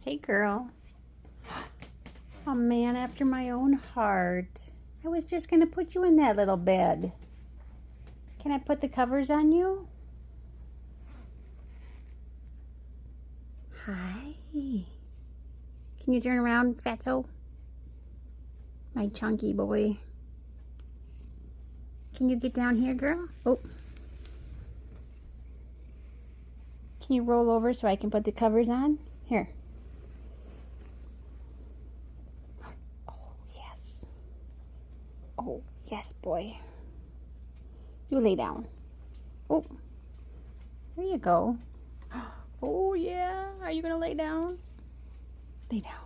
Hey, girl. A man after my own heart. I was just going to put you in that little bed. Can I put the covers on you? Hi. Can you turn around, fatso? My chunky boy. Can you get down here, girl? Oh. Can you roll over so I can put the covers on? Here. Oh, yes. Oh, yes, boy. You lay down. Oh. There you go. Oh, yeah. Are you going to lay down? Lay down.